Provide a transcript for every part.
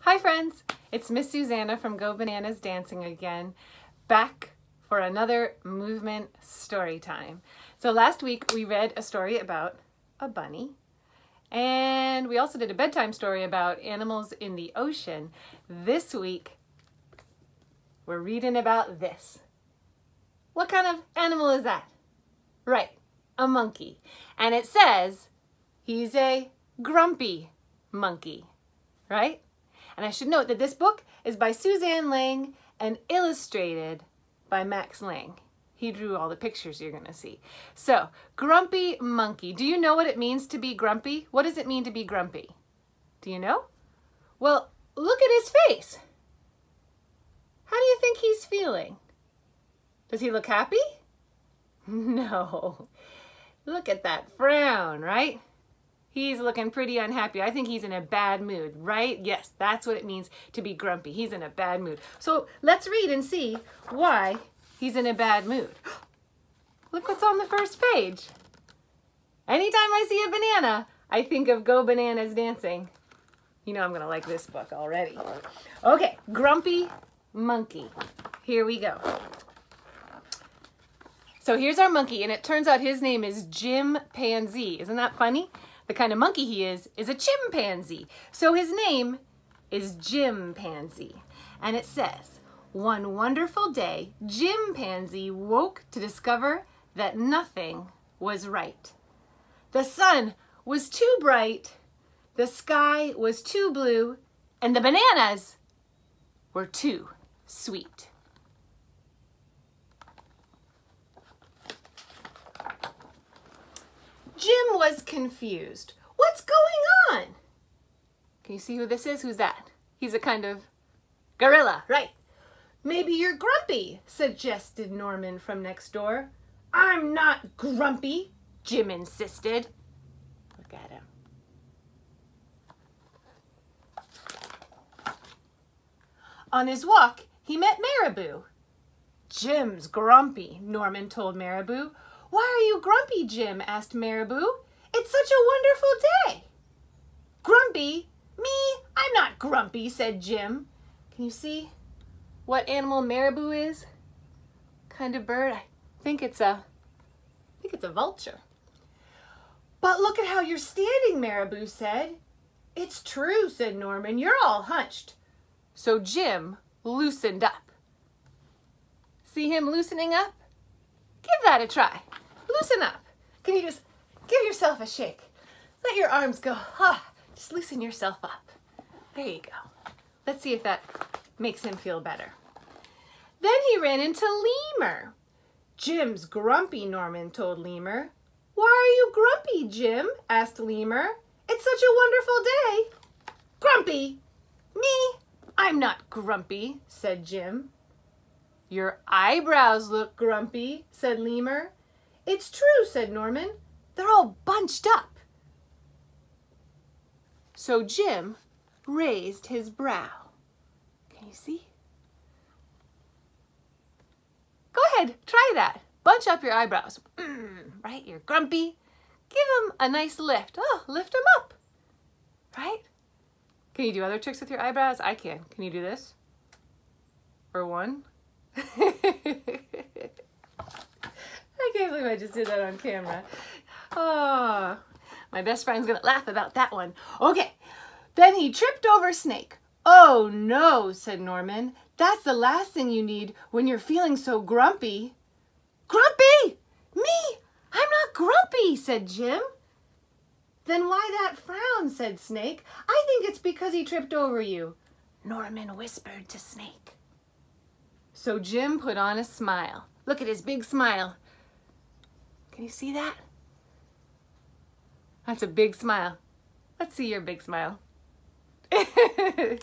Hi friends, it's Miss Susannah from Go Bananas Dancing again, back for another movement story time. So last week we read a story about a bunny, and we also did a bedtime story about animals in the ocean. This week we're reading about this. What kind of animal is that? Right, a monkey. And it says he's a grumpy monkey, right? And I should note that this book is by Suzanne Lang and illustrated by Max Lang. He drew all the pictures you're going to see. So, grumpy monkey. Do you know what it means to be grumpy? What does it mean to be grumpy? Do you know? Well, look at his face. How do you think he's feeling? Does he look happy? No. Look at that frown, right? He's looking pretty unhappy. I think he's in a bad mood, right? Yes, that's what it means to be grumpy. He's in a bad mood. So let's read and see why he's in a bad mood. Look what's on the first page. Anytime I see a banana, I think of Go Bananas Dancing. You know I'm gonna like this book already. Okay, grumpy monkey. Here we go. So here's our monkey, and it turns out his name is Chimpanzee. Isn't that funny? The kind of monkey he is a chimpanzee. So his name is Chimpanzee. And it says, one wonderful day, Chimpanzee woke to discover that nothing was right. The sun was too bright, the sky was too blue, and the bananas were too sweet. Jim was confused. What's going on? Can you see who this is? Who's that? He's a kind of gorilla, right? Maybe you're grumpy, suggested Norman from next door. I'm not grumpy, Jim insisted. Look at him. On his walk, he met Marabou. Jim's grumpy, Norman told Marabou. Why are you grumpy, Jim? Asked Marabou. It's such a wonderful day. Grumpy? Me? I'm not grumpy, said Jim. Can you see what animal Marabou is? Kind of bird? I think it's a vulture. But look at how you're standing, Marabou said. It's true, said Norman. You're all hunched. So Jim loosened up. See him loosening up? Give that a try. Loosen up. Can you just give yourself a shake? Let your arms go. Just loosen yourself up. There you go. Let's see if that makes him feel better. Then he ran into Lemur. Jim's grumpy, Norman told Lemur. Why are you grumpy, Jim? Asked Lemur. It's such a wonderful day. Grumpy? Me? I'm not grumpy, said Jim. Your eyebrows look grumpy, said Lemur. It's true, said Norman. They're all bunched up. So Jim raised his brow. Can you see? Go ahead, try that. Bunch up your eyebrows. Right, you're grumpy. Give them a nice lift. Oh, lift them up. Right? Can you do other tricks with your eyebrows? I can. Can you do this? Or one? I can't believe I just did that on camera. Oh, my best friend's gonna laugh about that one. Okay, then he tripped over Snake. Oh no, said Norman. That's the last thing you need when you're feeling so grumpy. Grumpy? Me? I'm not grumpy, said Jim. Then why that frown, said Snake. I think it's because he tripped over you, Norman whispered to Snake. So Jim put on a smile. Look at his big smile. Can you see that? That's a big smile. Let's see your big smile. The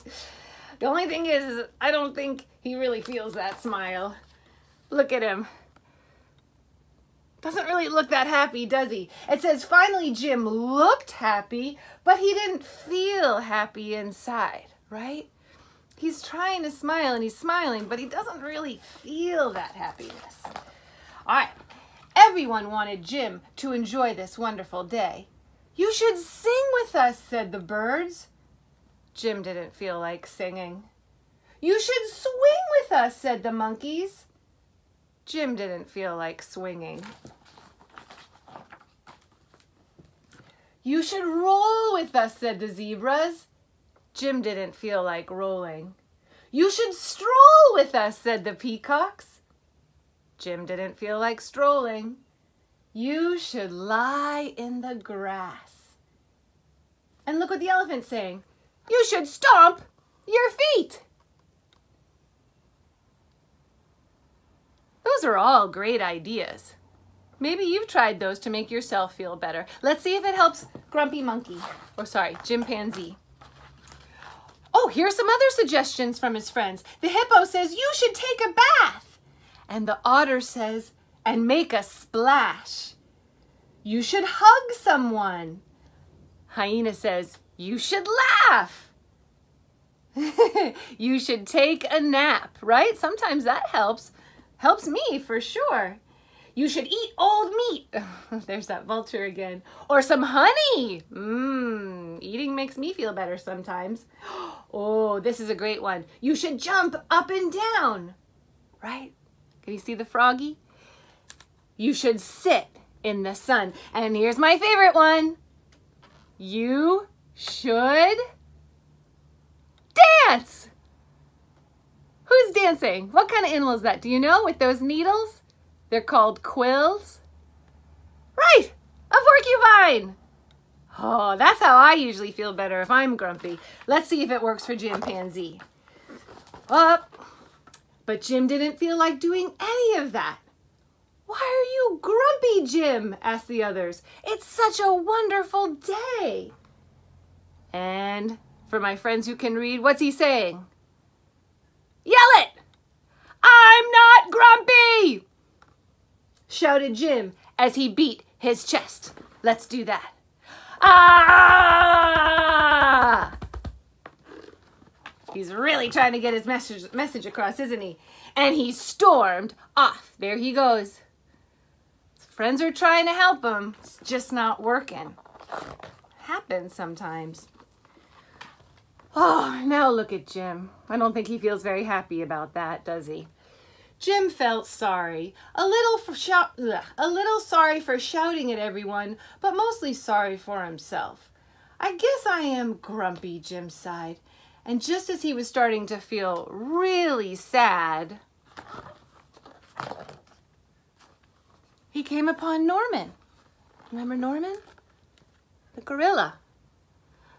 only thing is I don't think he really feels that smile. Look at him. Doesn't really look that happy, does he? It says, finally Jim looked happy, but he didn't feel happy inside, right? He's trying to smile and he's smiling, but he doesn't really feel that happiness. All right, everyone wanted Jim to enjoy this wonderful day. You should sing with us, said the birds. Jim didn't feel like singing. You should swing with us, said the monkeys. Jim didn't feel like swinging. You should roll with us, said the zebras. Jim didn't feel like rolling. You should stroll with us, said the peacocks. Jim didn't feel like strolling. You should lie in the grass. And look what the elephant's saying. You should stomp your feet. Those are all great ideas. Maybe you've tried those to make yourself feel better. Let's see if it helps Grumpy Monkey. Or sorry, Chimpanzee. Oh, here's some other suggestions from his friends. The hippo says, you should take a bath. And the otter says, and make a splash. You should hug someone. Hyena says, you should laugh. You should take a nap, right? Sometimes that helps. Helps me for sure. You should eat old meat. There's that vulture again. Or some honey. Eating makes me feel better sometimes. Oh, this is a great one. You should jump up and down. Right? Can you see the froggy? You should sit in the sun. And here's my favorite one. You should dance. Who's dancing? What kind of animal is that? Do you know? With those needles? They're called quills. Right, a porcupine. Oh, that's how I usually feel better if I'm grumpy. Let's see if it works for Chimpanzee. But Jim didn't feel like doing any of that. Why are you grumpy, Jim? Asked the others. It's such a wonderful day. And for my friends who can read, what's he saying? Yell it! I'm not grumpy! Shouted Jim as he beat his chest. Let's do that. Ah! He's really trying to get his message across, isn't he? And he stormed off. There he goes. His friends are trying to help him. It's just not working. Happens sometimes. Oh, now look at Jim. I don't think he feels very happy about that, does he? Jim felt sorry, a little sorry for shouting at everyone, but mostly sorry for himself. I guess I am grumpy, Jim sighed. And just as he was starting to feel really sad, he came upon Norman. Remember Norman? The gorilla.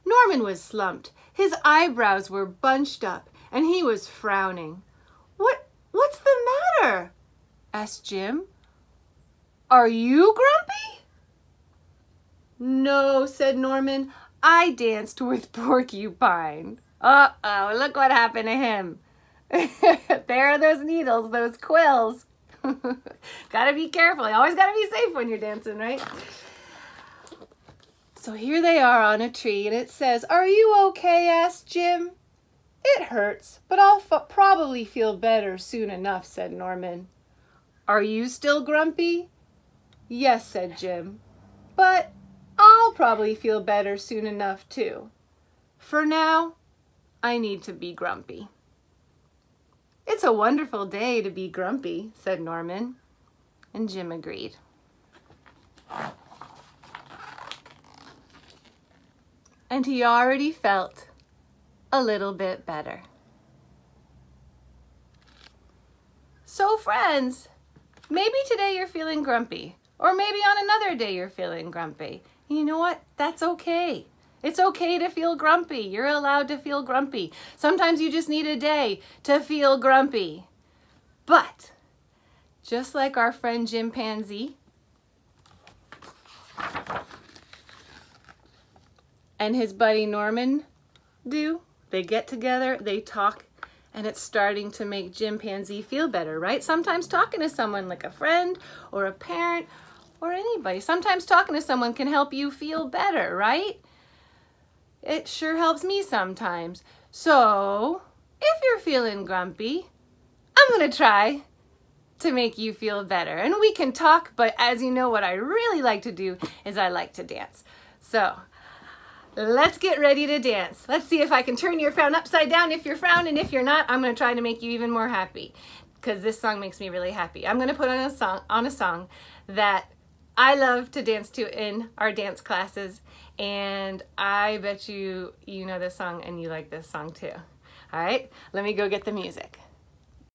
Norman was slumped. His eyebrows were bunched up, and he was frowning. What's the matter? Asked Jim. Are you grumpy? No, said Norman. I danced with Porcupine. Uh-oh, look what happened to him. There are those needles, those quills. Gotta be careful. You always gotta be safe when you're dancing, right? So here they are on a tree, and it says, "Are you okay?" asked Jim. "It hurts, but I'll probably feel better soon enough," said Norman. "Are you still grumpy?" "Yes," said Jim, "but I'll probably feel better soon enough too. For now, I need to be grumpy." "It's a wonderful day to be grumpy," said Norman, and Jim agreed. And he already felt a little bit better. So friends, maybe today you're feeling grumpy, or maybe on another day you're feeling grumpy. You know what? That's okay. It's okay to feel grumpy. You're allowed to feel grumpy. Sometimes you just need a day to feel grumpy. But just like our friend Chimpanzee and his buddy Norman do, they get together, they talk, and it's starting to make Chimpanzee feel better, right? Sometimes talking to someone like a friend or a parent or anybody, sometimes talking to someone can help you feel better, right? It sure helps me sometimes. So if you're feeling grumpy, I'm gonna try to make you feel better. And we can talk, but as you know, what I really like to do is I like to dance. So let's get ready to dance. Let's see if I can turn your frown upside down if you're frowning, and if you're not, I'm going to try to make you even more happy, because this song makes me really happy. I'm going to put on a song that I love to dance to in our dance classes, and I bet you know this song and you like this song too. All right, let me go get the music.